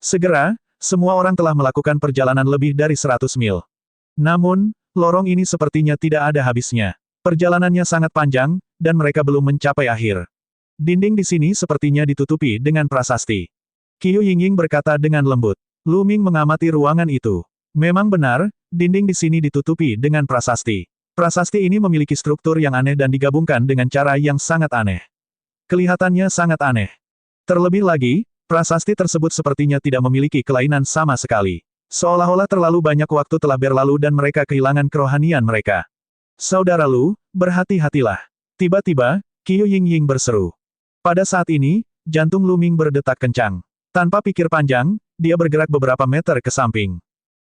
Segera, semua orang telah melakukan perjalanan lebih dari 100 mil. Namun, lorong ini sepertinya tidak ada habisnya. Perjalanannya sangat panjang, dan mereka belum mencapai akhir. Dinding di sini sepertinya ditutupi dengan prasasti. Qiu Yingying berkata dengan lembut. Lu Ming mengamati ruangan itu. Memang benar, dinding di sini ditutupi dengan prasasti. Prasasti ini memiliki struktur yang aneh dan digabungkan dengan cara yang sangat aneh. Kelihatannya sangat aneh. Terlebih lagi, prasasti tersebut sepertinya tidak memiliki kelainan sama sekali. Seolah-olah terlalu banyak waktu telah berlalu dan mereka kehilangan kerohanian mereka. Saudara Lu, berhati-hatilah. Tiba-tiba, Qiu Yingying berseru. Pada saat ini, jantung Lu Ming berdetak kencang. Tanpa pikir panjang, dia bergerak beberapa meter ke samping.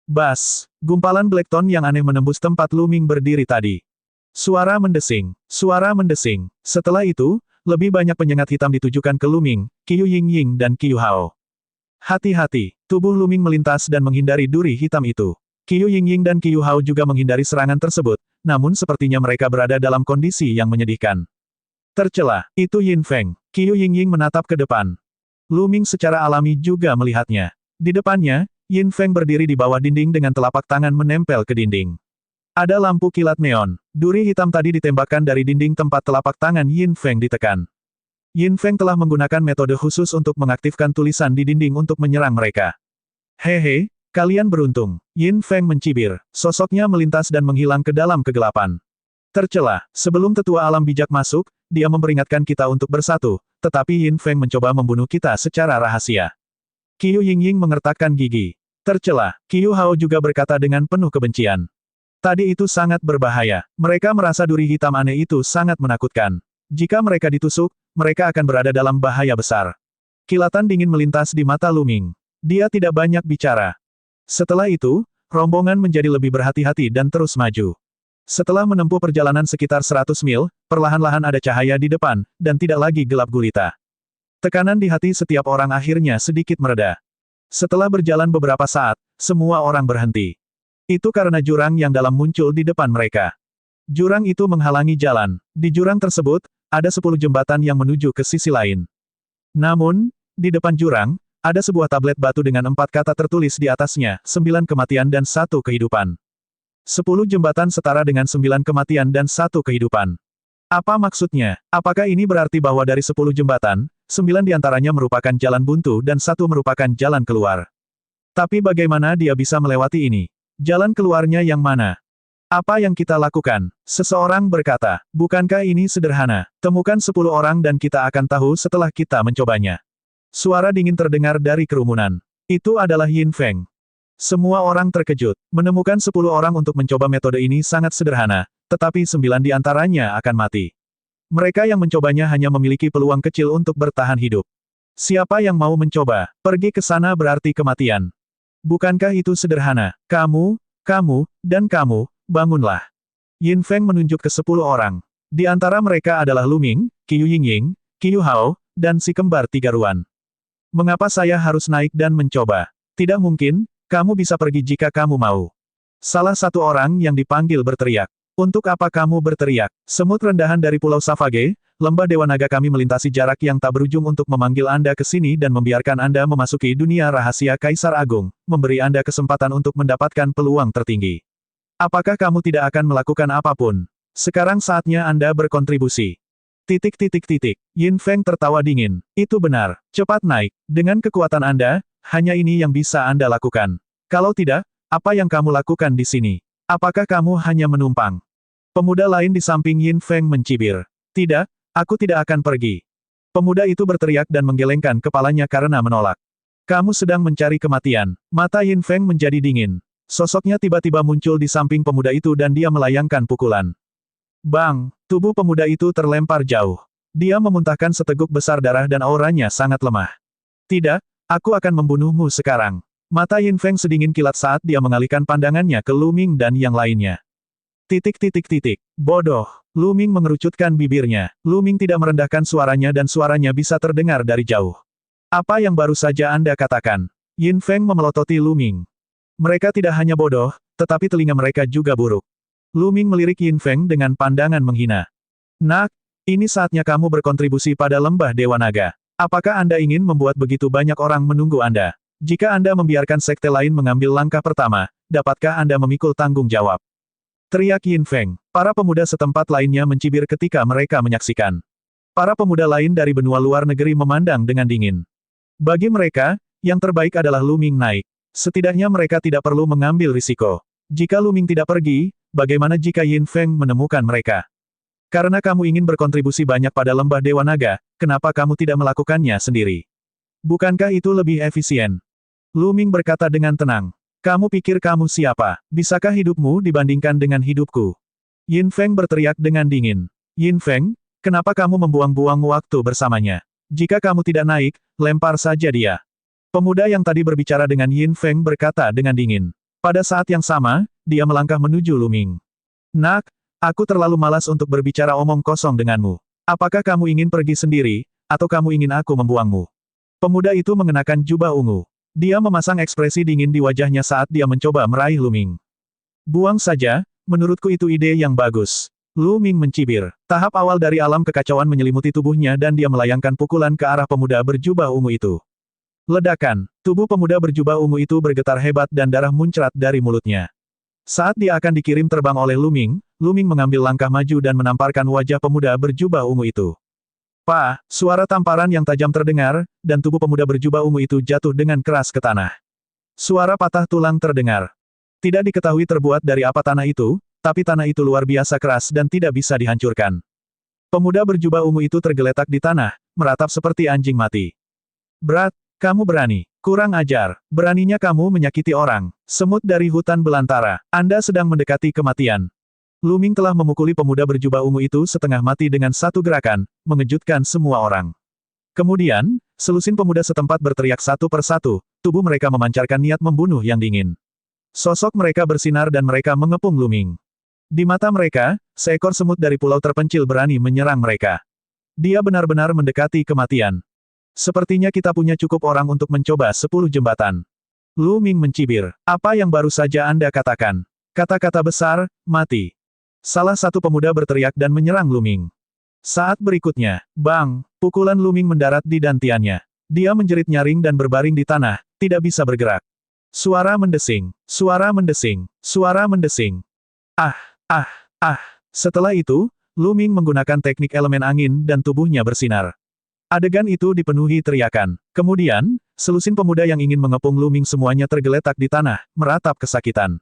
Bas, gumpalan Blackton yang aneh menembus tempat Lu Ming berdiri tadi. Suara mendesing. Suara mendesing. Setelah itu, lebih banyak penyengat hitam ditujukan ke Lu Ming, Qiu Yingying dan Qiu Hao. Hati-hati, tubuh Lu Ming melintas dan menghindari duri hitam itu. Qiu Yingying dan Qiu Hao juga menghindari serangan tersebut, namun sepertinya mereka berada dalam kondisi yang menyedihkan. Tercela, itu Yin Feng. Qiu Yingying menatap ke depan. Lu Ming secara alami juga melihatnya. Di depannya, Yin Feng berdiri di bawah dinding dengan telapak tangan menempel ke dinding. Ada lampu kilat neon. Duri hitam tadi ditembakkan dari dinding tempat telapak tangan Yin Feng ditekan. Yin Feng telah menggunakan metode khusus untuk mengaktifkan tulisan di dinding untuk menyerang mereka. Hehe, kalian beruntung. Yin Feng mencibir. Sosoknya melintas dan menghilang ke dalam kegelapan. Tercela, sebelum tetua alam bijak masuk, dia memperingatkan kita untuk bersatu, tetapi Yin Feng mencoba membunuh kita secara rahasia. Qiu Yingying mengertakkan gigi. Tercela, Qiu Hao juga berkata dengan penuh kebencian. Tadi itu sangat berbahaya. Mereka merasa duri hitam aneh itu sangat menakutkan. Jika mereka ditusuk, mereka akan berada dalam bahaya besar. Kilatan dingin melintas di mata Lu Ming. Dia tidak banyak bicara. Setelah itu, rombongan menjadi lebih berhati-hati dan terus maju. Setelah menempuh perjalanan sekitar 100 mil, perlahan-lahan ada cahaya di depan, dan tidak lagi gelap gulita. Tekanan di hati setiap orang akhirnya sedikit mereda. Setelah berjalan beberapa saat, semua orang berhenti. Itu karena jurang yang dalam muncul di depan mereka. Jurang itu menghalangi jalan. Di jurang tersebut, ada 10 jembatan yang menuju ke sisi lain. Namun, di depan jurang, ada sebuah tablet batu dengan 4 kata tertulis di atasnya, 9 kematian dan 1 kehidupan. 10 jembatan setara dengan 9 kematian dan 1 kehidupan. Apa maksudnya? Apakah ini berarti bahwa dari 10 jembatan, 9 diantaranya merupakan jalan buntu dan 1 merupakan jalan keluar? Tapi bagaimana dia bisa melewati ini? Jalan keluarnya yang mana? Apa yang kita lakukan? Seseorang berkata, bukankah ini sederhana? Temukan 10 orang dan kita akan tahu setelah kita mencobanya. Suara dingin terdengar dari kerumunan. Itu adalah Yin Feng. Semua orang terkejut. Menemukan 10 orang untuk mencoba metode ini sangat sederhana, tetapi 9 di antaranya akan mati. Mereka yang mencobanya hanya memiliki peluang kecil untuk bertahan hidup. Siapa yang mau mencoba? Pergi ke sana berarti kematian. Bukankah itu sederhana? Kamu, dan kamu, bangunlah. Yin Feng menunjuk ke 10 orang. Di antara mereka adalah Lu Ming, Qiu Yingying, Qiu Hao, dan si kembar 3 ruan. Mengapa saya harus naik dan mencoba? Tidak mungkin. Kamu bisa pergi jika kamu mau. Salah satu orang yang dipanggil berteriak. Untuk apa kamu berteriak? Semut rendahan dari Pulau Savage, lembah Dewa Naga kami melintasi jarak yang tak berujung untuk memanggil Anda ke sini dan membiarkan Anda memasuki dunia rahasia Kaisar Agung, memberi Anda kesempatan untuk mendapatkan peluang tertinggi. Apakah kamu tidak akan melakukan apapun? Sekarang saatnya Anda berkontribusi. Yin Feng tertawa dingin. Itu benar. Cepat naik. Dengan kekuatan Anda, hanya ini yang bisa Anda lakukan. Kalau tidak, apa yang kamu lakukan di sini? Apakah kamu hanya menumpang? Pemuda lain di samping Yin Feng mencibir. Tidak, aku tidak akan pergi. Pemuda itu berteriak dan menggelengkan kepalanya karena menolak. Kamu sedang mencari kematian. Mata Yin Feng menjadi dingin. Sosoknya tiba-tiba muncul di samping pemuda itu dan dia melayangkan pukulan. Bang! Tubuh pemuda itu terlempar jauh. Dia memuntahkan seteguk besar darah dan auranya sangat lemah. Tidak, aku akan membunuhmu sekarang. Mata Yin Feng sedingin kilat saat dia mengalihkan pandangannya ke Lu Ming dan yang lainnya. Bodoh. Lu Ming mengerucutkan bibirnya. Lu Ming tidak merendahkan suaranya dan suaranya bisa terdengar dari jauh. Apa yang baru saja Anda katakan? Yin Feng memelototi Lu Ming. Mereka tidak hanya bodoh, tetapi telinga mereka juga buruk. Lu Ming melirik Yin Feng dengan pandangan menghina. Nak, ini saatnya kamu berkontribusi pada lembah Dewa Naga. Apakah Anda ingin membuat begitu banyak orang menunggu Anda? Jika Anda membiarkan sekte lain mengambil langkah pertama, dapatkah Anda memikul tanggung jawab? Teriak Yin Feng. Para pemuda setempat lainnya mencibir ketika mereka menyaksikan. Para pemuda lain dari benua luar negeri memandang dengan dingin. Bagi mereka, yang terbaik adalah Lu Ming naik. Setidaknya mereka tidak perlu mengambil risiko. Jika Lu Ming tidak pergi, bagaimana jika Yin Feng menemukan mereka? Karena kamu ingin berkontribusi banyak pada lembah Dewa Naga, kenapa kamu tidak melakukannya sendiri? Bukankah itu lebih efisien? Lu Ming berkata dengan tenang. Kamu pikir kamu siapa? Bisakah hidupmu dibandingkan dengan hidupku? Yin Feng berteriak dengan dingin. Yin Feng, kenapa kamu membuang-buang waktu bersamanya? Jika kamu tidak naik, lempar saja dia. Pemuda yang tadi berbicara dengan Yin Feng berkata dengan dingin. Pada saat yang sama, dia melangkah menuju Lu Ming. Nak, aku terlalu malas untuk berbicara omong kosong denganmu. Apakah kamu ingin pergi sendiri, atau kamu ingin aku membuangmu? Pemuda itu mengenakan jubah ungu. Dia memasang ekspresi dingin di wajahnya saat dia mencoba meraih Lu Ming. Buang saja, menurutku itu ide yang bagus. Lu Ming mencibir. Tahap awal dari alam kekacauan menyelimuti tubuhnya dan dia melayangkan pukulan ke arah pemuda berjubah ungu itu. Ledakan. Tubuh pemuda berjubah ungu itu bergetar hebat dan darah muncrat dari mulutnya. Saat dia akan dikirim terbang oleh Lu Ming mengambil langkah maju dan menamparkan wajah pemuda berjubah ungu itu. Pak, suara tamparan yang tajam terdengar, dan tubuh pemuda berjubah ungu itu jatuh dengan keras ke tanah. Suara patah tulang terdengar. Tidak diketahui terbuat dari apa tanah itu, tapi tanah itu luar biasa keras dan tidak bisa dihancurkan. Pemuda berjubah ungu itu tergeletak di tanah, meratap seperti anjing mati. Berat, kamu berani. Kurang ajar. Beraninya kamu menyakiti orang. Semut dari hutan belantara. Anda sedang mendekati kematian. Lu Ming telah memukuli pemuda berjubah ungu itu setengah mati dengan satu gerakan, mengejutkan semua orang. Kemudian, selusin pemuda setempat berteriak satu persatu, tubuh mereka memancarkan niat membunuh yang dingin. Sosok mereka bersinar dan mereka mengepung Lu Ming. Di mata mereka, seekor semut dari pulau terpencil berani menyerang mereka. Dia benar-benar mendekati kematian. Sepertinya kita punya cukup orang untuk mencoba 10 jembatan. Lu Ming mencibir. Apa yang baru saja Anda katakan? Kata-kata besar, mati. Salah satu pemuda berteriak dan menyerang Lu Ming. Saat berikutnya, bang, pukulan Lu Ming mendarat di dantiannya. Dia menjerit nyaring dan berbaring di tanah, tidak bisa bergerak. Suara mendesing, suara mendesing, suara mendesing. Ah, ah, ah. Setelah itu, Lu Ming menggunakan teknik elemen angin dan tubuhnya bersinar. Adegan itu dipenuhi teriakan. Kemudian, selusin pemuda yang ingin mengepung Lu Ming semuanya tergeletak di tanah, meratap kesakitan.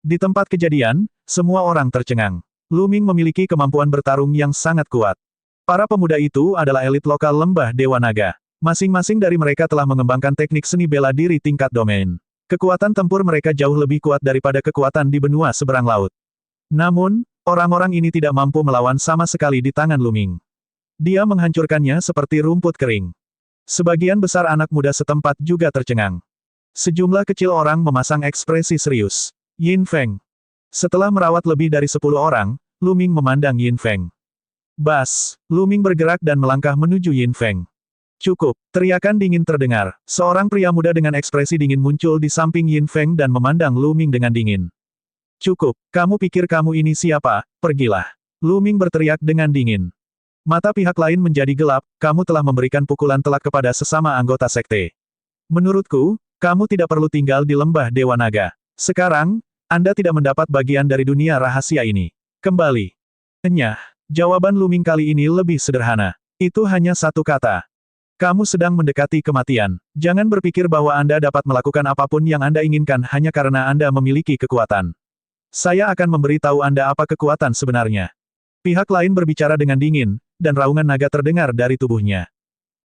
Di tempat kejadian, semua orang tercengang. Lu Ming memiliki kemampuan bertarung yang sangat kuat. Para pemuda itu adalah elit lokal lembah Dewa Naga. Masing-masing dari mereka telah mengembangkan teknik seni bela diri tingkat domain. Kekuatan tempur mereka jauh lebih kuat daripada kekuatan di benua seberang laut. Namun, orang-orang ini tidak mampu melawan sama sekali di tangan Lu Ming. Dia menghancurkannya seperti rumput kering. Sebagian besar anak muda setempat juga tercengang. Sejumlah kecil orang memasang ekspresi serius. Yin Feng. Setelah merawat lebih dari 10 orang, Lu Ming memandang Yin Feng. Bas, Lu Ming bergerak dan melangkah menuju Yin Feng. Cukup, teriakan dingin terdengar. Seorang pria muda dengan ekspresi dingin muncul di samping Yin Feng dan memandang Lu Ming dengan dingin. Cukup, kamu pikir kamu ini siapa? Pergilah. Lu Ming berteriak dengan dingin. Mata pihak lain menjadi gelap, kamu telah memberikan pukulan telak kepada sesama anggota sekte. Menurutku, kamu tidak perlu tinggal di lembah Dewa Naga. Sekarang, Anda tidak mendapat bagian dari dunia rahasia ini. Kembali. Enyah. Jawaban Lu Ming kali ini lebih sederhana. Itu hanya satu kata. Kamu sedang mendekati kematian. Jangan berpikir bahwa Anda dapat melakukan apapun yang Anda inginkan hanya karena Anda memiliki kekuatan. Saya akan memberitahu Anda apa kekuatan sebenarnya. Pihak lain berbicara dengan dingin, dan raungan naga terdengar dari tubuhnya.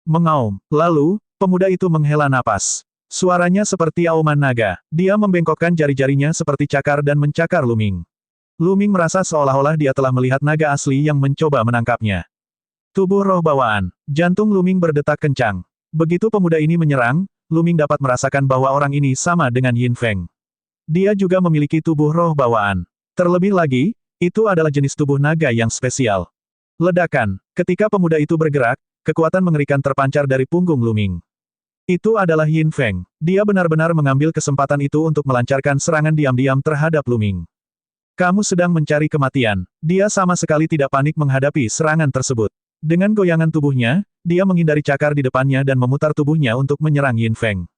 Mengaum. Lalu, pemuda itu menghela napas. Suaranya seperti auman naga. Dia membengkokkan jari-jarinya seperti cakar dan mencakar Lu Ming. Lu Ming merasa seolah-olah dia telah melihat naga asli yang mencoba menangkapnya. Tubuh roh bawaan. Jantung Lu Ming berdetak kencang. Begitu pemuda ini menyerang, Lu Ming dapat merasakan bahwa orang ini sama dengan Yin Feng. Dia juga memiliki tubuh roh bawaan. Terlebih lagi, itu adalah jenis tubuh naga yang spesial. Ledakan. Ketika pemuda itu bergerak, kekuatan mengerikan terpancar dari punggung Lu Ming. Itu adalah Yin Feng. Dia benar-benar mengambil kesempatan itu untuk melancarkan serangan diam-diam terhadap Lu Ming. Kamu sedang mencari kematian. Dia sama sekali tidak panik menghadapi serangan tersebut. Dengan goyangan tubuhnya, dia menghindari cakar di depannya dan memutar tubuhnya untuk menyerang Yin Feng.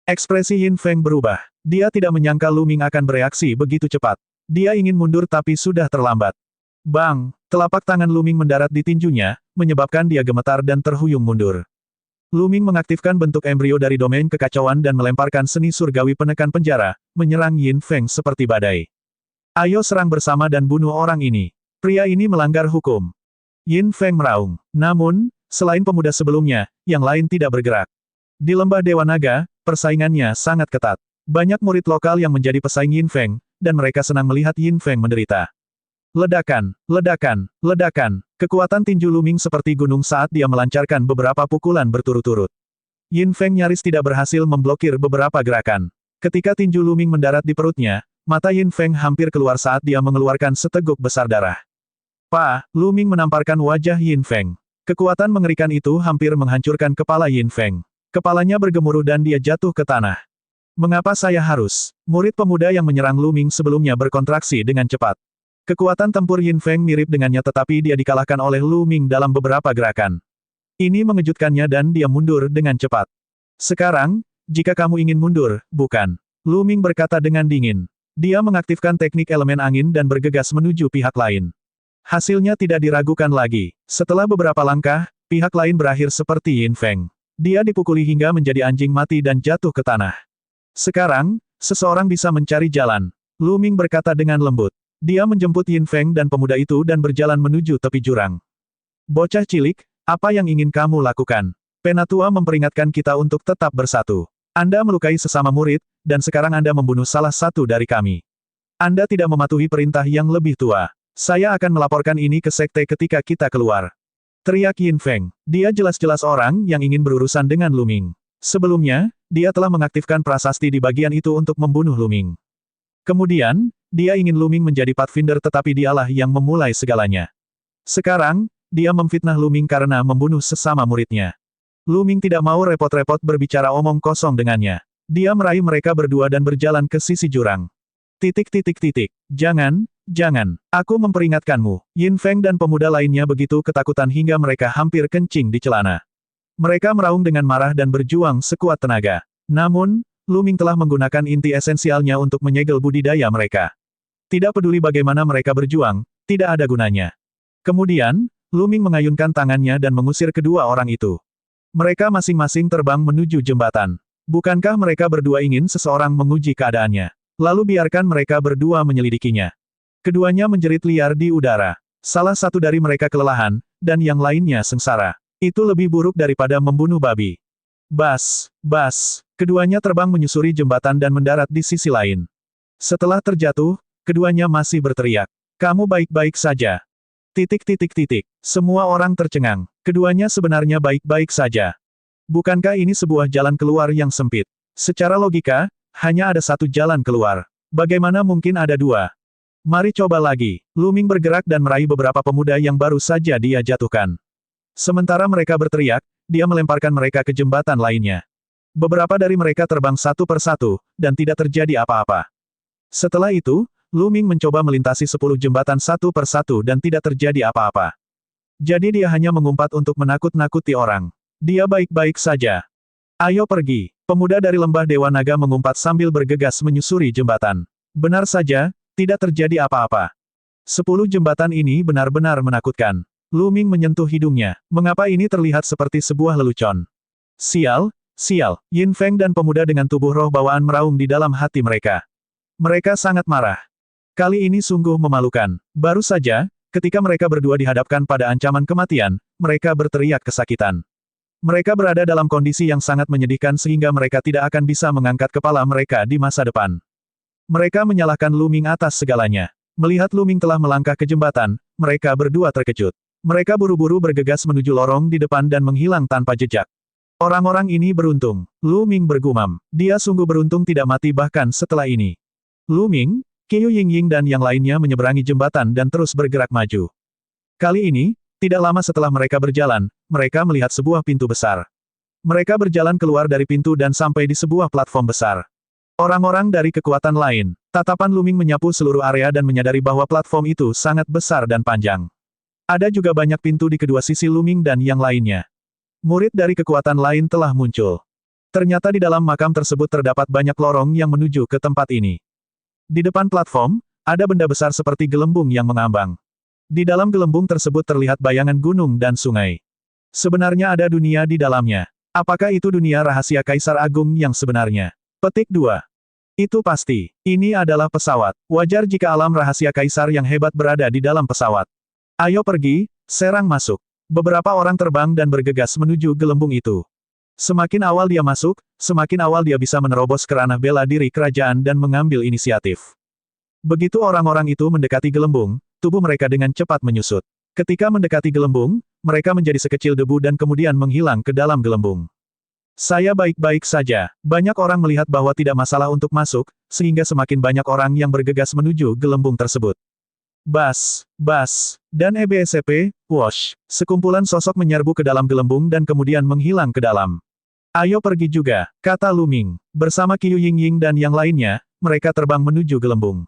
Ekspresi Yin Feng berubah. Dia tidak menyangka Lu Ming akan bereaksi begitu cepat. Dia ingin mundur tapi sudah terlambat. Bang! Telapak tangan Lu Ming mendarat di tinjunya, menyebabkan dia gemetar dan terhuyung mundur. Lu Ming mengaktifkan bentuk embrio dari domain kekacauan dan melemparkan seni surgawi penekan penjara, menyerang Yin Feng seperti badai. Ayo serang bersama dan bunuh orang ini. Pria ini melanggar hukum. Yin Feng meraung. Namun, selain pemuda sebelumnya, yang lain tidak bergerak. Di lembah Dewa Naga, persaingannya sangat ketat. Banyak murid lokal yang menjadi pesaing Yin Feng, dan mereka senang melihat Yin Feng menderita. Ledakan, ledakan, ledakan. Kekuatan tinju Lu Ming seperti gunung saat dia melancarkan beberapa pukulan berturut-turut. Yin Feng nyaris tidak berhasil memblokir beberapa gerakan. Ketika tinju Lu Ming mendarat di perutnya, mata Yin Feng hampir keluar saat dia mengeluarkan seteguk besar darah. Lu Ming menamparkan wajah Yin Feng. Kekuatan mengerikan itu hampir menghancurkan kepala Yin Feng. Kepalanya bergemuruh dan dia jatuh ke tanah. Mengapa saya harus? Murid pemuda yang menyerang Lu Ming sebelumnya berkontraksi dengan cepat. Kekuatan tempur Yin Feng mirip dengannya tetapi dia dikalahkan oleh Lu Ming dalam beberapa gerakan. Ini mengejutkannya dan dia mundur dengan cepat. Sekarang, jika kamu ingin mundur, bukan? Lu Ming berkata dengan dingin. Dia mengaktifkan teknik elemen angin dan bergegas menuju pihak lain. Hasilnya tidak diragukan lagi. Setelah beberapa langkah, pihak lain berakhir seperti Yin Feng. Dia dipukuli hingga menjadi anjing mati dan jatuh ke tanah. Sekarang, seseorang bisa mencari jalan. Lu Ming berkata dengan lembut. Dia menjemput Yin Feng dan pemuda itu dan berjalan menuju tepi jurang. Bocah cilik, apa yang ingin kamu lakukan? Penatua memperingatkan kita untuk tetap bersatu. Anda melukai sesama murid, dan sekarang Anda membunuh salah satu dari kami. Anda tidak mematuhi perintah yang lebih tua. Saya akan melaporkan ini ke sekte ketika kita keluar. Teriak Yin Feng. Dia jelas-jelas orang yang ingin berurusan dengan Lu Ming. Sebelumnya, dia telah mengaktifkan prasasti di bagian itu untuk membunuh Lu Ming. Kemudian, dia ingin Lu Ming menjadi Pathfinder tetapi dialah yang memulai segalanya. Sekarang, dia memfitnah Lu Ming karena membunuh sesama muridnya. Lu Ming tidak mau repot-repot berbicara omong kosong dengannya. Dia meraih mereka berdua dan berjalan ke sisi jurang. Jangan, jangan, aku memperingatkanmu. Yin Feng dan pemuda lainnya begitu ketakutan hingga mereka hampir kencing di celana. Mereka meraung dengan marah dan berjuang sekuat tenaga. Namun, Lu Ming telah menggunakan inti esensialnya untuk menyegel budidaya mereka. Tidak peduli bagaimana mereka berjuang, tidak ada gunanya. Kemudian, Lu Ming mengayunkan tangannya dan mengusir kedua orang itu. Mereka masing-masing terbang menuju jembatan. Bukankah mereka berdua ingin seseorang menguji keadaannya? Lalu biarkan mereka berdua menyelidikinya. Keduanya menjerit liar di udara. Salah satu dari mereka kelelahan, dan yang lainnya sengsara. Itu lebih buruk daripada membunuh babi. Bas. Keduanya terbang menyusuri jembatan dan mendarat di sisi lain. Setelah terjatuh, keduanya masih berteriak. Kamu baik-baik saja. Semua orang tercengang. Keduanya sebenarnya baik-baik saja. Bukankah ini sebuah jalan keluar yang sempit? Secara logika, hanya ada satu jalan keluar. Bagaimana mungkin ada dua? Mari coba lagi. Lu Ming bergerak dan meraih beberapa pemuda yang baru saja dia jatuhkan. Sementara mereka berteriak, dia melemparkan mereka ke jembatan lainnya. Beberapa dari mereka terbang satu persatu, dan tidak terjadi apa-apa. Setelah itu, Lu Ming mencoba melintasi 10 jembatan satu persatu dan tidak terjadi apa-apa. Jadi dia hanya mengumpat untuk menakut-nakuti orang. Dia baik-baik saja. Ayo pergi. Pemuda dari lembah Dewa Naga mengumpat sambil bergegas menyusuri jembatan. Benar saja, tidak terjadi apa-apa. 10 jembatan ini benar-benar menakutkan. Lu Ming menyentuh hidungnya. Mengapa ini terlihat seperti sebuah lelucon? Sial. Yin Feng dan pemuda dengan tubuh roh bawaan meraung di dalam hati mereka. Mereka sangat marah. Kali ini sungguh memalukan. Baru saja, ketika mereka berdua dihadapkan pada ancaman kematian, mereka berteriak kesakitan. Mereka berada dalam kondisi yang sangat menyedihkan sehingga mereka tidak akan bisa mengangkat kepala mereka di masa depan. Mereka menyalahkan Lu Ming atas segalanya. Melihat Lu Ming telah melangkah ke jembatan, mereka berdua terkejut. Mereka buru-buru bergegas menuju lorong di depan dan menghilang tanpa jejak. Orang-orang ini beruntung. Lu Ming bergumam. Dia sungguh beruntung tidak mati bahkan setelah ini. Lu Ming, Qiu Yingying dan yang lainnya menyeberangi jembatan dan terus bergerak maju. Kali ini, tidak lama setelah mereka berjalan, mereka melihat sebuah pintu besar. Mereka berjalan keluar dari pintu dan sampai di sebuah platform besar. Orang-orang dari kekuatan lain. Tatapan Lu Ming menyapu seluruh area dan menyadari bahwa platform itu sangat besar dan panjang. Ada juga banyak pintu di kedua sisi Lu Ming dan yang lainnya. Murid dari kekuatan lain telah muncul. Ternyata di dalam makam tersebut terdapat banyak lorong yang menuju ke tempat ini. Di depan platform, ada benda besar seperti gelembung yang mengambang. Di dalam gelembung tersebut terlihat bayangan gunung dan sungai. Sebenarnya ada dunia di dalamnya. Apakah itu dunia rahasia Kaisar Agung yang sebenarnya? Petik 2. Itu pasti. Ini adalah pesawat. Wajar jika alam rahasia Kaisar yang hebat berada di dalam pesawat. Ayo pergi, serang masuk. Beberapa orang terbang dan bergegas menuju gelembung itu. Semakin awal dia masuk, semakin awal dia bisa menerobos ke ranah bela diri kerajaan dan mengambil inisiatif. Begitu orang-orang itu mendekati gelembung, tubuh mereka dengan cepat menyusut. Ketika mendekati gelembung, mereka menjadi sekecil debu dan kemudian menghilang ke dalam gelembung. Saya baik-baik saja. Banyak orang melihat bahwa tidak masalah untuk masuk, sehingga semakin banyak orang yang bergegas menuju gelembung tersebut. Bas, dan EBSCP, Wash. Sekumpulan sosok menyerbu ke dalam gelembung dan kemudian menghilang ke dalam. Ayo pergi juga, kata Lu Ming. Bersama Qiu Yingying dan yang lainnya, mereka terbang menuju gelembung.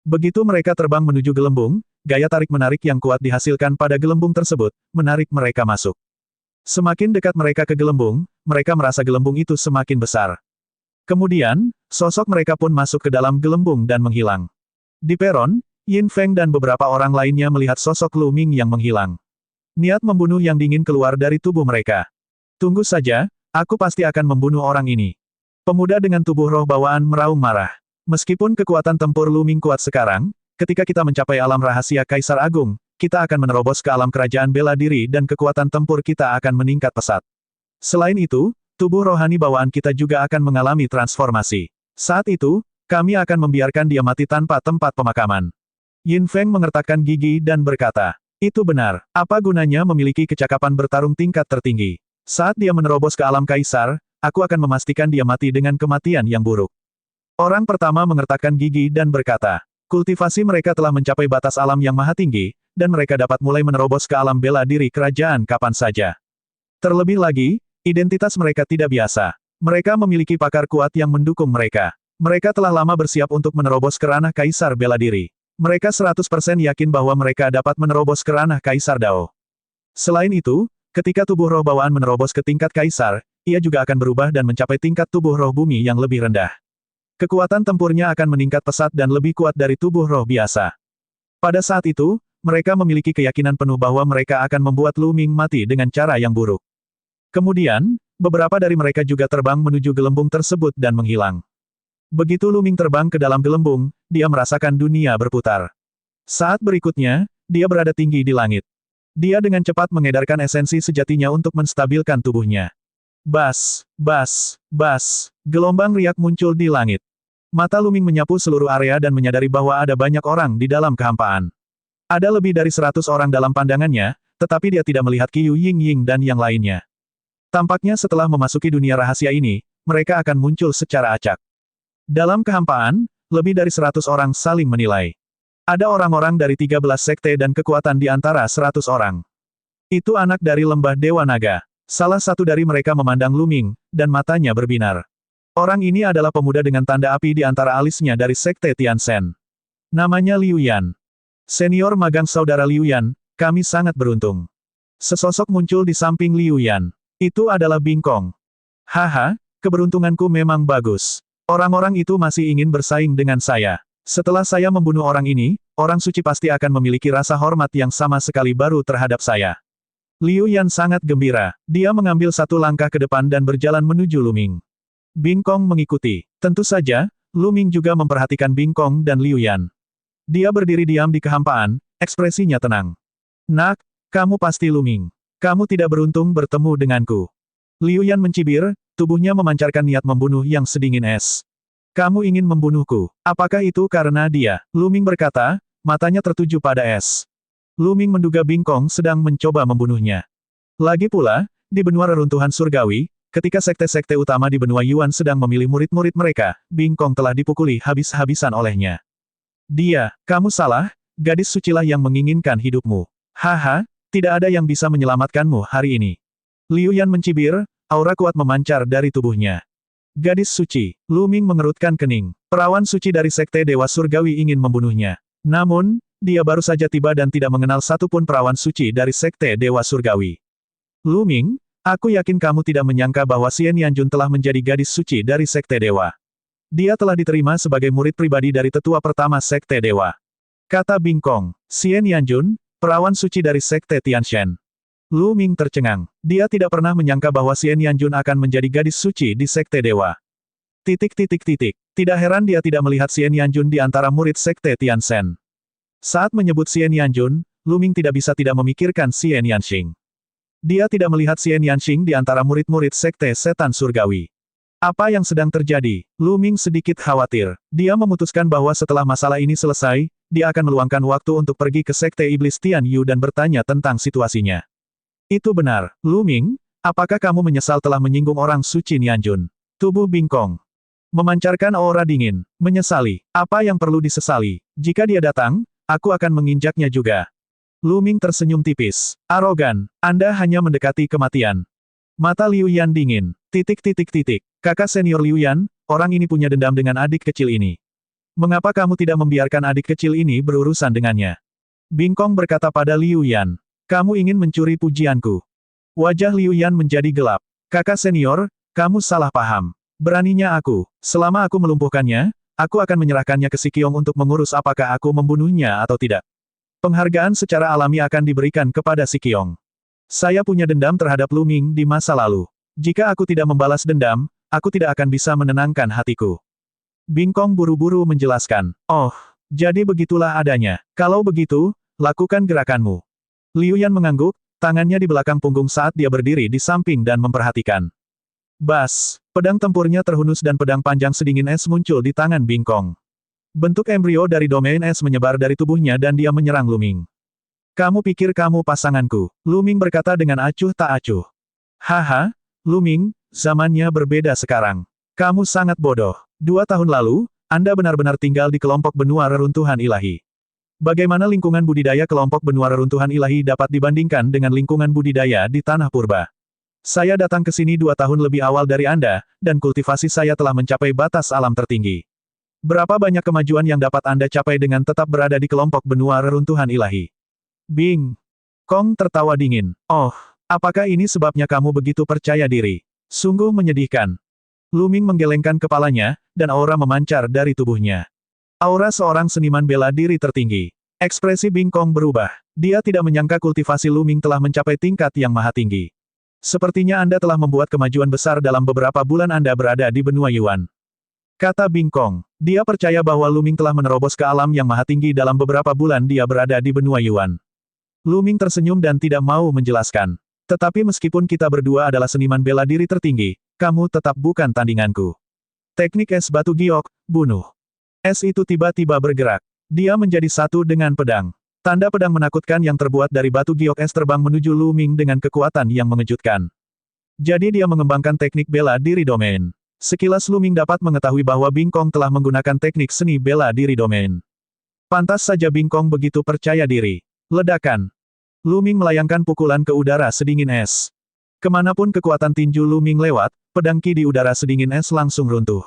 Begitu mereka terbang menuju gelembung, gaya tarik-menarik yang kuat dihasilkan pada gelembung tersebut, menarik mereka masuk. Semakin dekat mereka ke gelembung, mereka merasa gelembung itu semakin besar. Kemudian, sosok mereka pun masuk ke dalam gelembung dan menghilang. Di peron, Yin Feng dan beberapa orang lainnya melihat sosok Lu Ming yang menghilang. Niat membunuh yang dingin keluar dari tubuh mereka. Tunggu saja, aku pasti akan membunuh orang ini. Pemuda dengan tubuh roh bawaan meraung marah. Meskipun kekuatan tempur Lu Ming kuat sekarang, ketika kita mencapai alam rahasia Kaisar Agung, kita akan menerobos ke alam kerajaan bela diri dan kekuatan tempur kita akan meningkat pesat. Selain itu, tubuh rohani bawaan kita juga akan mengalami transformasi. Saat itu, kami akan membiarkan dia mati tanpa tempat pemakaman. Yin Feng mengertakkan gigi dan berkata, itu benar, apa gunanya memiliki kecakapan bertarung tingkat tertinggi. Saat dia menerobos ke alam kaisar, aku akan memastikan dia mati dengan kematian yang buruk. Orang pertama mengertakkan gigi dan berkata, kultivasi mereka telah mencapai batas alam yang maha tinggi, dan mereka dapat mulai menerobos ke alam bela diri kerajaan kapan saja. Terlebih lagi, identitas mereka tidak biasa. Mereka memiliki pakar kuat yang mendukung mereka. Mereka telah lama bersiap untuk menerobos ke ranah Kaisar bela diri. Mereka 100% yakin bahwa mereka dapat menerobos ke ranah Kaisar Dao. Selain itu, ketika tubuh roh bawaan menerobos ke tingkat Kaisar, ia juga akan berubah dan mencapai tingkat tubuh roh bumi yang lebih rendah. Kekuatan tempurnya akan meningkat pesat dan lebih kuat dari tubuh roh biasa. Pada saat itu, mereka memiliki keyakinan penuh bahwa mereka akan membuat Lu Ming mati dengan cara yang buruk. Kemudian, beberapa dari mereka juga terbang menuju gelembung tersebut dan menghilang. Begitu Lu Ming terbang ke dalam gelembung, dia merasakan dunia berputar. Saat berikutnya, dia berada tinggi di langit. Dia dengan cepat mengedarkan esensi sejatinya untuk menstabilkan tubuhnya. Bas, gelombang riak muncul di langit. Mata Lu Ming menyapu seluruh area dan menyadari bahwa ada banyak orang di dalam kehampaan. Ada lebih dari 100 orang dalam pandangannya, tetapi dia tidak melihat Qiu Yingying dan yang lainnya. Tampaknya setelah memasuki dunia rahasia ini, mereka akan muncul secara acak. Dalam kehampaan, lebih dari 100 orang saling menilai. Ada orang-orang dari 13 sekte dan kekuatan di antara 100 orang. Itu anak dari lembah Dewa Naga. Salah satu dari mereka memandang Lu Ming, dan matanya berbinar. Orang ini adalah pemuda dengan tanda api di antara alisnya dari sekte Tianzhen. Namanya Liu Yan. Senior magang saudara Liu Yan, kami sangat beruntung. Sesosok muncul di samping Liu Yan. Itu adalah Bing Kong. Haha, keberuntunganku memang bagus. Orang-orang itu masih ingin bersaing dengan saya. Setelah saya membunuh orang ini, orang suci pasti akan memiliki rasa hormat yang sama sekali baru terhadap saya. Liu Yan sangat gembira. Dia mengambil satu langkah ke depan dan berjalan menuju Lu Ming. Bing Kong mengikuti. Tentu saja, Lu Ming juga memperhatikan Bing Kong dan Liu Yan. Dia berdiri diam di kehampaan, ekspresinya tenang. Nak, kamu pasti Lu Ming. Kamu tidak beruntung bertemu denganku. Liu Yan mencibir, tubuhnya memancarkan niat membunuh yang sedingin es. Kamu ingin membunuhku. Apakah itu karena dia? Lu Ming berkata, matanya tertuju pada es. Lu Ming menduga Bing Kong sedang mencoba membunuhnya. Lagi pula, di benua reruntuhan surgawi, ketika sekte-sekte utama di benua Yuan sedang memilih murid-murid mereka, Bing Kong telah dipukuli habis-habisan olehnya. Dia, kamu salah, gadis sucilah yang menginginkan hidupmu. Haha, tidak ada yang bisa menyelamatkanmu hari ini. Liu Yan mencibir, aura kuat memancar dari tubuhnya. Gadis suci, Lu Ming mengerutkan kening. Perawan suci dari sekte Dewa Surgawi ingin membunuhnya. Namun, dia baru saja tiba dan tidak mengenal satupun perawan suci dari sekte Dewa Surgawi. Lu Ming, Aku yakin kamu tidak menyangka bahwa Xian Yanjun telah menjadi gadis suci dari Sekte Dewa. Dia telah diterima sebagai murid pribadi dari tetua pertama Sekte Dewa. Kata Bing Kong. Xian Yanjun, perawan suci dari Sekte Tianshan. Lu Ming tercengang. Dia tidak pernah menyangka bahwa Xian Yanjun akan menjadi gadis suci di Sekte Dewa. Tidak heran dia tidak melihat Xian Yanjun di antara murid Sekte Tianshan. Saat menyebut Xian Yanjun, Lu Ming tidak bisa tidak memikirkan Xian Yanxing. Dia tidak melihat Xian Yanxing di antara murid-murid Sekte Setan Surgawi. Apa yang sedang terjadi? Lu Ming sedikit khawatir. Dia memutuskan bahwa setelah masalah ini selesai, dia akan meluangkan waktu untuk pergi ke Sekte Iblis Tian Yu dan bertanya tentang situasinya. Itu benar, Lu Ming, apakah kamu menyesal telah menyinggung orang suci Nianjun? Tubuh Bing Kong memancarkan aura dingin. Menyesali. Apa yang perlu disesali? Jika dia datang, aku akan menginjaknya juga. Lu Ming tersenyum tipis. Arogan, Anda hanya mendekati kematian. Mata Liu Yan dingin. Kakak senior Liu Yan, orang ini punya dendam dengan adik kecil ini. Mengapa kamu tidak membiarkan adik kecil ini berurusan dengannya? Bing Kong berkata pada Liu Yan. Kamu ingin mencuri pujianku. Wajah Liu Yan menjadi gelap. Kakak senior, kamu salah paham. Beraninya aku, selama aku melumpuhkannya, aku akan menyerahkannya ke Sikiong untuk mengurus apakah aku membunuhnya atau tidak. Penghargaan secara alami akan diberikan kepada Sikiong. Saya punya dendam terhadap Lu Ming di masa lalu. Jika aku tidak membalas dendam, aku tidak akan bisa menenangkan hatiku. Bing Kong buru-buru menjelaskan. Oh, jadi begitulah adanya. Kalau begitu, lakukan gerakanmu. Liu Yan mengangguk, tangannya di belakang punggung saat dia berdiri di samping dan memperhatikan. Bas, pedang tempurnya terhunus dan pedang panjang sedingin es muncul di tangan Bing Kong. Bentuk embrio dari domain es menyebar dari tubuhnya dan dia menyerang Lu Ming. Kamu pikir kamu pasanganku? Lu Ming berkata dengan acuh tak acuh. Haha, Lu Ming, zamannya berbeda sekarang. Kamu sangat bodoh. 2 tahun lalu, Anda benar-benar tinggal di kelompok benua reruntuhan ilahi. Bagaimana lingkungan budidaya kelompok benua reruntuhan ilahi dapat dibandingkan dengan lingkungan budidaya di tanah purba? Saya datang ke sini 2 tahun lebih awal dari Anda, dan kultivasi saya telah mencapai batas alam tertinggi. Berapa banyak kemajuan yang dapat Anda capai dengan tetap berada di kelompok benua reruntuhan ilahi? Bing Kong tertawa dingin. Oh, apakah ini sebabnya kamu begitu percaya diri? Sungguh menyedihkan. Lu Ming menggelengkan kepalanya, dan aura memancar dari tubuhnya. Aura seorang seniman bela diri tertinggi. Ekspresi Bing Kong berubah. Dia tidak menyangka kultivasi Lu Ming telah mencapai tingkat yang maha tinggi. Sepertinya Anda telah membuat kemajuan besar dalam beberapa bulan Anda berada di benua Yuan. Kata Bing Kong. Dia percaya bahwa Lu Ming telah menerobos ke alam yang maha tinggi dalam beberapa bulan dia berada di benua Yuan. Lu Ming tersenyum dan tidak mau menjelaskan. Tetapi meskipun kita berdua adalah seniman bela diri tertinggi, kamu tetap bukan tandinganku. Teknik es batu giok, bunuh. Es itu tiba-tiba bergerak. Dia menjadi satu dengan pedang. Tanda pedang menakutkan yang terbuat dari batu giok es terbang menuju Lu Ming dengan kekuatan yang mengejutkan. Jadi dia mengembangkan teknik bela diri domain. Sekilas Lu Ming dapat mengetahui bahwa Bing Kong telah menggunakan teknik seni bela diri domain. Pantas saja Bing Kong begitu percaya diri. Ledakan. Lu Ming melayangkan pukulan ke udara sedingin es. Kemanapun kekuatan tinju Lu Ming lewat, pedang ki di udara sedingin es langsung runtuh.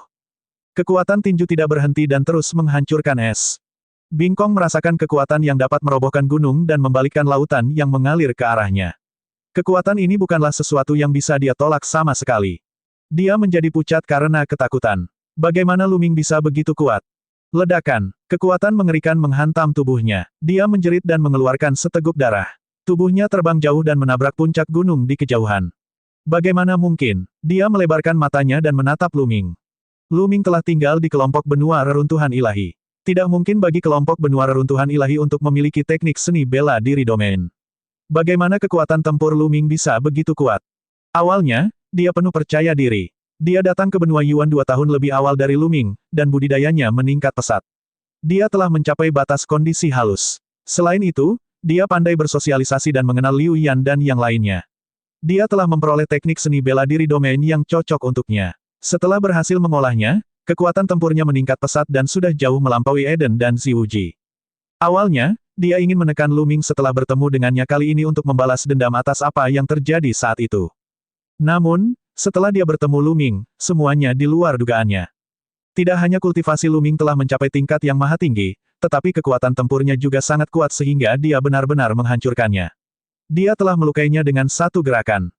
Kekuatan tinju tidak berhenti dan terus menghancurkan es. Bing Kong merasakan kekuatan yang dapat merobohkan gunung dan membalikkan lautan yang mengalir ke arahnya. Kekuatan ini bukanlah sesuatu yang bisa dia tolak sama sekali. Dia menjadi pucat karena ketakutan. Bagaimana Lu Ming bisa begitu kuat? Ledakan. Kekuatan mengerikan menghantam tubuhnya. Dia menjerit dan mengeluarkan seteguk darah. Tubuhnya terbang jauh dan menabrak puncak gunung di kejauhan. Bagaimana mungkin? Dia melebarkan matanya dan menatap Lu Ming. Lu Ming telah tinggal di kelompok benua reruntuhan ilahi. Tidak mungkin bagi kelompok benua reruntuhan ilahi untuk memiliki teknik seni bela diri domain. Bagaimana kekuatan tempur Lu Ming bisa begitu kuat? Awalnya, dia penuh percaya diri. Dia datang ke benua Yuan 2 tahun lebih awal dari Lu Ming, dan budidayanya meningkat pesat. Dia telah mencapai batas kondisi halus. Selain itu, dia pandai bersosialisasi dan mengenal Liu Yan dan yang lainnya. Dia telah memperoleh teknik seni bela diri domain yang cocok untuknya. Setelah berhasil mengolahnya, kekuatan tempurnya meningkat pesat dan sudah jauh melampaui Eden dan Ziwuji. Awalnya, dia ingin menekan Lu Ming setelah bertemu dengannya kali ini untuk membalas dendam atas apa yang terjadi saat itu. Namun, setelah dia bertemu Lu Ming, semuanya di luar dugaannya. Tidak hanya kultivasi Lu Ming telah mencapai tingkat yang maha tinggi, tetapi kekuatan tempurnya juga sangat kuat sehingga dia benar-benar menghancurkannya. Dia telah melukainya dengan satu gerakan.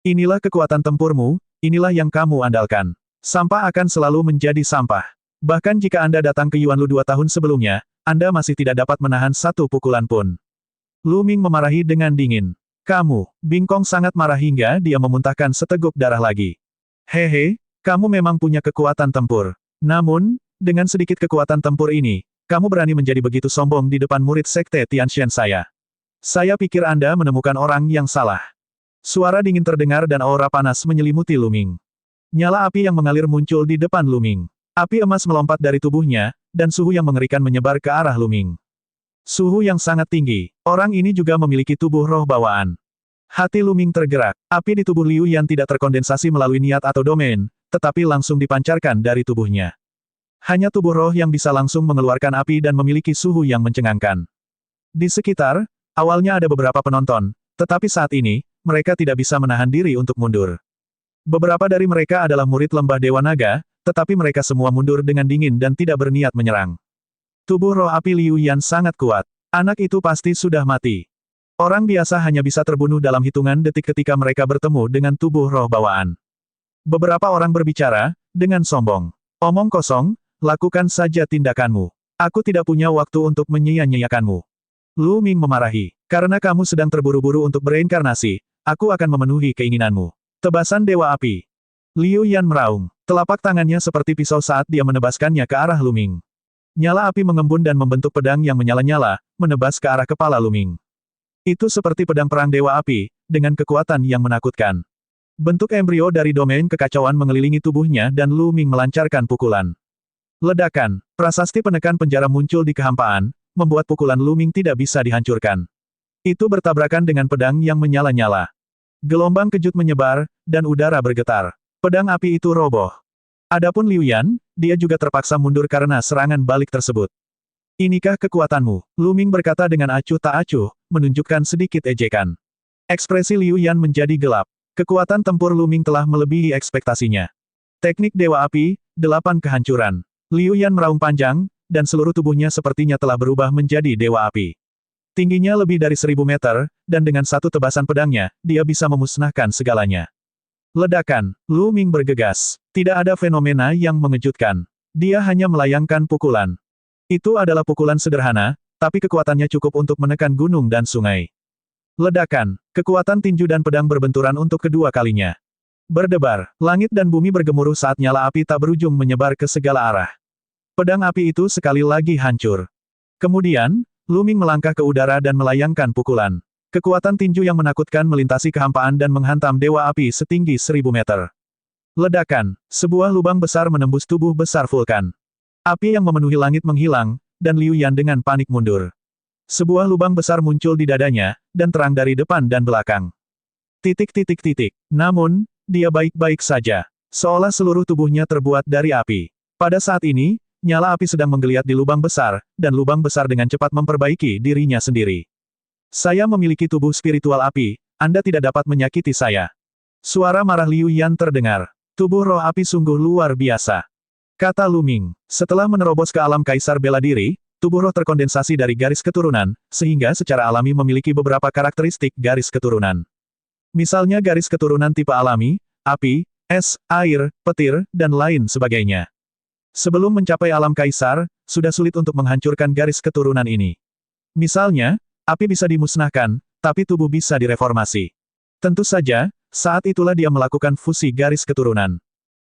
Inilah kekuatan tempurmu, inilah yang kamu andalkan. Sampah akan selalu menjadi sampah. Bahkan jika Anda datang ke Yuanlu 2 tahun sebelumnya, Anda masih tidak dapat menahan satu pukulan pun. Lu Ming memarahi dengan dingin. Kamu, Bingkong sangat marah hingga dia memuntahkan seteguk darah lagi. Hehe, kamu memang punya kekuatan tempur. Namun, dengan sedikit kekuatan tempur ini, kamu berani menjadi begitu sombong di depan murid sekte Tianxian saya. Saya pikir Anda menemukan orang yang salah. Suara dingin terdengar dan aura panas menyelimuti Lu Ming. Nyala api yang mengalir muncul di depan Lu Ming. Api emas melompat dari tubuhnya, dan suhu yang mengerikan menyebar ke arah Lu Ming. Suhu yang sangat tinggi. Orang ini juga memiliki tubuh roh bawaan. Hati Lu Ming tergerak. Api di tubuh Liu Yan tidak terkondensasi melalui niat atau domain, tetapi langsung dipancarkan dari tubuhnya. Hanya tubuh roh yang bisa langsung mengeluarkan api dan memiliki suhu yang mencengangkan. Di sekitar, awalnya ada beberapa penonton, tetapi saat ini, mereka tidak bisa menahan diri untuk mundur. Beberapa dari mereka adalah murid lembah Dewa Naga, tetapi mereka semua mundur dengan dingin dan tidak berniat menyerang. Tubuh roh api Liu Yan sangat kuat. Anak itu pasti sudah mati. Orang biasa hanya bisa terbunuh dalam hitungan detik ketika mereka bertemu dengan tubuh roh bawaan. Beberapa orang berbicara, dengan sombong. Omong kosong, lakukan saja tindakanmu. Aku tidak punya waktu untuk menyia-nyiakanmu. Lu Ming memarahi. Karena kamu sedang terburu-buru untuk bereinkarnasi, aku akan memenuhi keinginanmu. Tebasan Dewa Api. Liu Yan meraung. Telapak tangannya seperti pisau saat dia menebaskannya ke arah Lu Ming. Nyala api mengembun dan membentuk pedang yang menyala-nyala, menebas ke arah kepala Lu Ming. Itu seperti pedang perang Dewa Api, dengan kekuatan yang menakutkan. Bentuk embrio dari domain kekacauan mengelilingi tubuhnya dan Lu Ming melancarkan pukulan. Ledakan, prasasti penekan penjara muncul di kehampaan, membuat pukulan Lu Ming tidak bisa dihancurkan. Itu bertabrakan dengan pedang yang menyala-nyala. Gelombang kejut menyebar, dan udara bergetar. Pedang api itu roboh. Adapun Liu Yan, dia juga terpaksa mundur karena serangan balik tersebut. Inikah kekuatanmu? Lu Ming berkata dengan acuh tak acuh, menunjukkan sedikit ejekan. Ekspresi Liu Yan menjadi gelap. Kekuatan tempur Lu Ming telah melebihi ekspektasinya. Teknik Dewa Api, 8 kehancuran. Liu Yan meraung panjang, dan seluruh tubuhnya sepertinya telah berubah menjadi Dewa Api. Tingginya lebih dari 1000 meter, dan dengan satu tebasan pedangnya, dia bisa memusnahkan segalanya. Ledakan, Lu Ming bergegas. Tidak ada fenomena yang mengejutkan. Dia hanya melayangkan pukulan. Itu adalah pukulan sederhana, tapi kekuatannya cukup untuk menekan gunung dan sungai. Ledakan, kekuatan tinju dan pedang berbenturan untuk kedua kalinya. Berdebar, langit dan bumi bergemuruh saat nyala api tak berujung menyebar ke segala arah. Pedang api itu sekali lagi hancur. Kemudian, Lu Ming melangkah ke udara dan melayangkan pukulan. Kekuatan tinju yang menakutkan melintasi kehampaan dan menghantam Dewa Api setinggi 1000 meter. Ledakan, sebuah lubang besar menembus tubuh besar vulkan. Api yang memenuhi langit menghilang, dan Liu Yan dengan panik mundur. Sebuah lubang besar muncul di dadanya, dan terang dari depan dan belakang. Namun, dia baik-baik saja. Seolah seluruh tubuhnya terbuat dari api. Pada saat ini, nyala api sedang menggeliat di lubang besar, dan lubang besar dengan cepat memperbaiki dirinya sendiri. Saya memiliki tubuh spiritual api, Anda tidak dapat menyakiti saya. Suara marah Liu Yan terdengar. Tubuh roh api sungguh luar biasa. Kata Lu Ming. Setelah menerobos ke alam kaisar bela diri, tubuh roh terkondensasi dari garis keturunan, sehingga secara alami memiliki beberapa karakteristik garis keturunan. Misalnya garis keturunan tipe alami, api, es, air, petir, dan lain sebagainya. Sebelum mencapai alam kaisar, sudah sulit untuk menghancurkan garis keturunan ini. Misalnya, api bisa dimusnahkan, tapi tubuh bisa direformasi. Tentu saja, saat itulah dia melakukan fusi garis keturunan.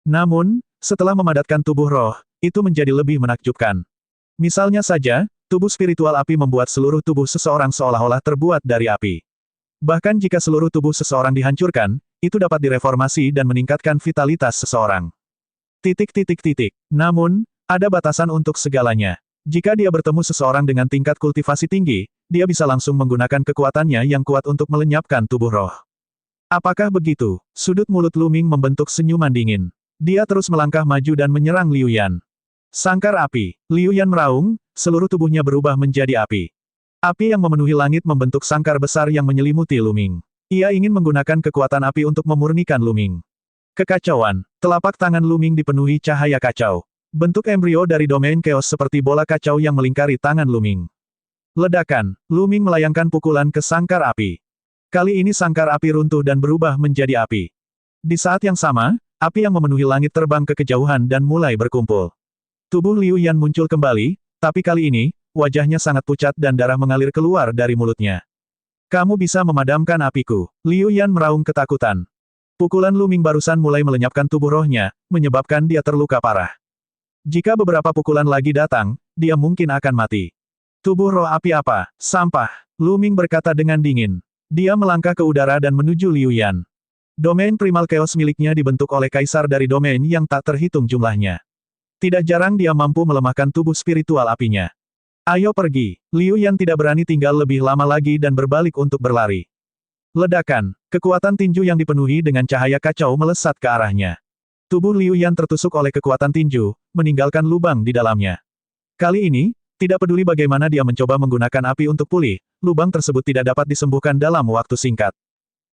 Namun, setelah memadatkan tubuh roh, itu menjadi lebih menakjubkan. Misalnya saja, tubuh spiritual api membuat seluruh tubuh seseorang seolah-olah terbuat dari api. Bahkan jika seluruh tubuh seseorang dihancurkan, itu dapat direformasi dan meningkatkan vitalitas seseorang. Namun, ada batasan untuk segalanya. Jika dia bertemu seseorang dengan tingkat kultivasi tinggi, dia bisa langsung menggunakan kekuatannya yang kuat untuk melenyapkan tubuh roh. Apakah begitu? Sudut mulut Lu Ming membentuk senyuman dingin. Dia terus melangkah maju dan menyerang Liu Yan. Sangkar api. Liu Yan meraung, seluruh tubuhnya berubah menjadi api. Api yang memenuhi langit membentuk sangkar besar yang menyelimuti Lu Ming. Ia ingin menggunakan kekuatan api untuk memurnikan Lu Ming. Kekacauan. Telapak tangan Lu Ming dipenuhi cahaya kacau. Bentuk embrio dari domain chaos seperti bola kacau yang melingkari tangan Lu Ming. Ledakan. Lu Ming melayangkan pukulan ke sangkar api. Kali ini sangkar api runtuh dan berubah menjadi api. Di saat yang sama, api yang memenuhi langit terbang ke kejauhan dan mulai berkumpul. Tubuh Liu Yan muncul kembali, tapi kali ini, wajahnya sangat pucat dan darah mengalir keluar dari mulutnya. Kamu bisa memadamkan apiku. Liu Yan meraung ketakutan. Pukulan Lu Ming barusan mulai melenyapkan tubuh rohnya, menyebabkan dia terluka parah. Jika beberapa pukulan lagi datang, dia mungkin akan mati. Tubuh roh api apa? Sampah. Lu Ming berkata dengan dingin. Dia melangkah ke udara dan menuju Liu Yan. Domain primal chaos miliknya dibentuk oleh kaisar dari domain yang tak terhitung jumlahnya. Tidak jarang dia mampu melemahkan tubuh spiritual apinya. Ayo pergi. Liu Yan tidak berani tinggal lebih lama lagi dan berbalik untuk berlari. Ledakan. Kekuatan tinju yang dipenuhi dengan cahaya kacau melesat ke arahnya. Tubuh Liu Yan tertusuk oleh kekuatan tinju, meninggalkan lubang di dalamnya. Kali ini, tidak peduli bagaimana dia mencoba menggunakan api untuk pulih, lubang tersebut tidak dapat disembuhkan dalam waktu singkat.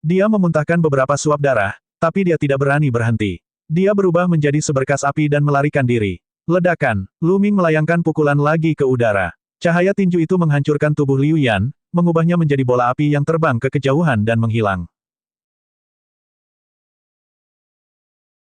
Dia memuntahkan beberapa suap darah, tapi dia tidak berani berhenti. Dia berubah menjadi seberkas api dan melarikan diri. Ledakan. Lu Ming melayangkan pukulan lagi ke udara. Cahaya tinju itu menghancurkan tubuh Liu Yan, mengubahnya menjadi bola api yang terbang ke kejauhan dan menghilang.